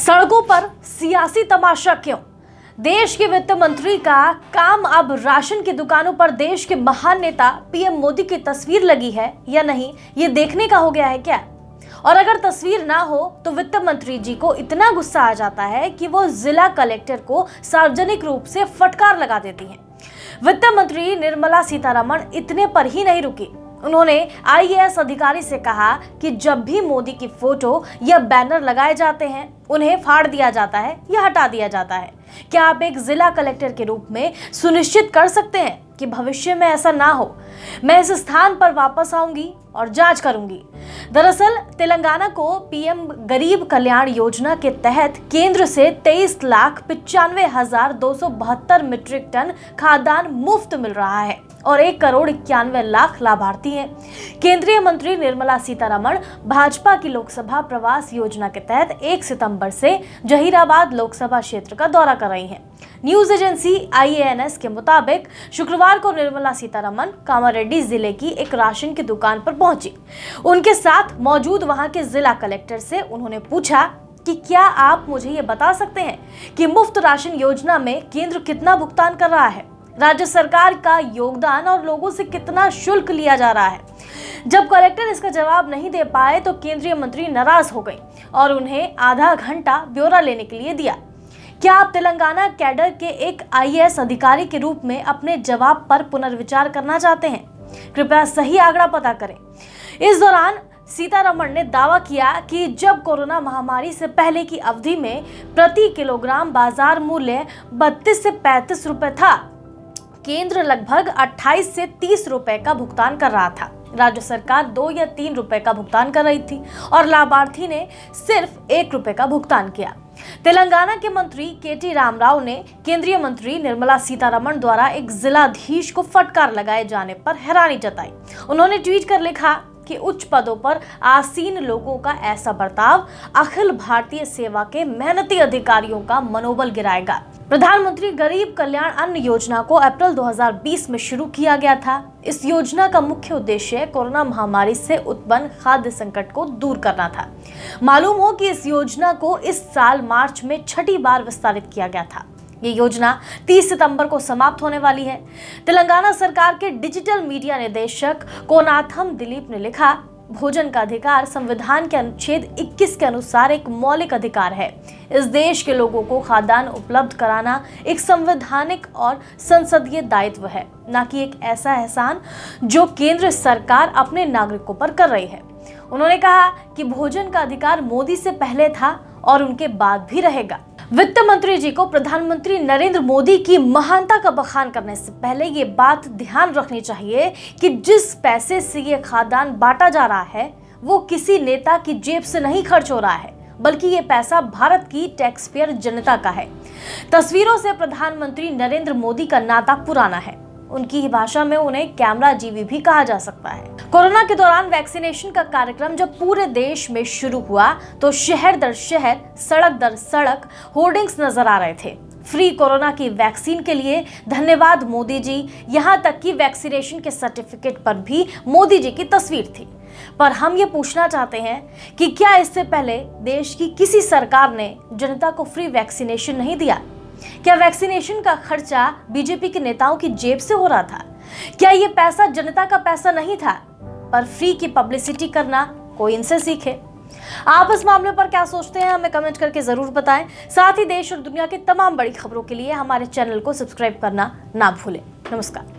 सड़कों पर सियासी तमाशा क्यों? देश के वित्त मंत्री का काम अब राशन की दुकानों पर देश के महान नेता पीएम मोदी की तस्वीर लगी है या नहीं, ये देखने का हो गया है क्या? और अगर तस्वीर ना हो तो वित्त मंत्री जी को इतना गुस्सा आ जाता है कि वो जिला कलेक्टर को सार्वजनिक रूप से फटकार लगा देती हैं। वित्त मंत्री निर्मला सीतारमण इतने पर ही नहीं रुकी। उन्होंने आईएएस अधिकारी से कहा कि जब भी मोदी की फोटो या बैनर लगाए जाते हैं, उन्हें फाड़ दिया जाता है या हटा दिया जाता है। क्या आप एक जिला कलेक्टर के रूप में सुनिश्चित कर सकते हैं कि भविष्य में ऐसा ना हो? मैं इस स्थान पर वापस आऊंगी और जांच करूंगी। दरअसल तेलंगाना को पीएम गरीब कल्याण योजना के तहत केंद्र से 23,95,272 मीट्रिक टन खाद्यान्न मुफ्त मिल रहा है और 1,91,00,000 लाभार्थी हैं। केंद्रीय मंत्री निर्मला सीतारमण भाजपा की लोकसभा प्रवास योजना के तहत 1 सितंबर से जहीराबाद लोकसभा क्षेत्र का दौरा कर रही हैं। न्यूज एजेंसी IANS के मुताबिक शुक्रवार को निर्मला सीतारमण कामारेड्डी जिले की एक राशन की दुकान पर पहुंची। उनके साथ मौजूद वहां के जिला कलेक्टर से उन्होंने पूछा कि क्या आप मुझे ये बता सकते हैं कि मुफ्त राशन योजना में केंद्र कितना भुगतान कर रहा है, राज्य सरकार का योगदान और लोगों से कितना शुल्क लिया जा रहा है। जब कलेक्टर इसका जवाब नहीं दे पाए तो केंद्रीय मंत्री नाराज हो गई और उन्हें आधा घंटा ब्यौरा लेने के लिए दिया। क्या आप तेलंगाना कैडर के एक IAS अधिकारी के रूप में अपने जवाब पर पुनर्विचार करना चाहते हैं? कृपया सही आंकड़ा पता करें। इस दौरान सीतारमण ने दावा किया कि जब कोरोना महामारी से पहले की अवधि में प्रति किलोग्राम बाजार मूल्य 32 से 35 रुपए था, केंद्र लगभग 28 से 30 रुपए का भुगतान कर रहा था। राज्य सरकार 2 या 3 रुपए का भुगतान कर रही थी और लाभार्थी ने सिर्फ 1 रुपए का भुगतान किया। तेलंगाना के मंत्री KT रामाराव ने केंद्रीय मंत्री निर्मला सीतारमण द्वारा एक जिलाधीश को फटकार लगाए जाने पर हैरानी जताई। उन्होंने ट्वीट कर लिखा कि उच्च पदों पर आसीन लोगों का ऐसा बर्ताव अखिल भारतीय सेवा के मेहनती अधिकारियों का मनोबल गिराएगा। प्रधानमंत्री गरीब कल्याण अन्न योजना को अप्रैल 2020 में शुरू किया गया था। इस योजना का मुख्य उद्देश्य कोरोना महामारी से उत्पन्न खाद्य संकट को दूर करना था। मालूम हो कि इस योजना को इस साल मार्च में 6ठी बार विस्तारित किया गया था। ये योजना 30 सितंबर को समाप्त होने वाली है। तेलंगाना सरकार के डिजिटल मीडिया निदेशक कोनाथम दिलीप ने लिखा, भोजन का अधिकार संविधान के अनुच्छेद 21 के अनुसार एक मौलिक अधिकार है। इस देश के लोगों को खाद्यान्न उपलब्ध कराना एक संवैधानिक और संसदीय दायित्व है, न कि एक ऐसा एहसान जो केंद्र सरकार अपने नागरिकों पर कर रही है। उन्होंने कहा कि भोजन का अधिकार मोदी से पहले था और उनके बाद भी रहेगा। वित्त मंत्री जी को प्रधानमंत्री नरेंद्र मोदी की महानता का बखान करने से पहले ये बात ध्यान रखनी चाहिए कि जिस पैसे से ये खाद्यान्न बांटा जा रहा है वो किसी नेता की जेब से नहीं खर्च हो रहा है, बल्कि ये पैसा भारत की टैक्सपेयर जनता का है। तस्वीरों से प्रधानमंत्री नरेंद्र मोदी का नाता पुराना है। उनकी ही भाषा में उन्हें कैमरा जीवी भी कहा जा सकता है। कोरोना के दौरान वैक्सीनेशन का कार्यक्रम जब पूरे देश में शुरू हुआ तो शहर दर शहर, सड़क दर सड़क होर्डिंग्स नजर आ रहे थे। फ्री कोरोना की वैक्सीन के लिए धन्यवाद मोदी जी, यहाँ तक कि वैक्सीनेशन के सर्टिफिकेट पर भी मोदी जी की तस्वीर थी। पर हम ये पूछना चाहते हैं कि क्या इससे पहले देश की किसी सरकार ने जनता को फ्री वैक्सीनेशन नहीं दिया? क्या वैक्सीनेशन का खर्चा बीजेपी के नेताओं की जेब से हो रहा था? क्या ये पैसा जनता का पैसा नहीं था? पर फ्री की पब्लिसिटी करना कोई इनसे सीखे। आप इस मामले पर क्या सोचते हैं, हमें कमेंट करके जरूर बताएं। साथ ही देश और दुनिया की तमाम बड़ी खबरों के लिए हमारे चैनल को सब्सक्राइब करना ना भूलें। नमस्कार।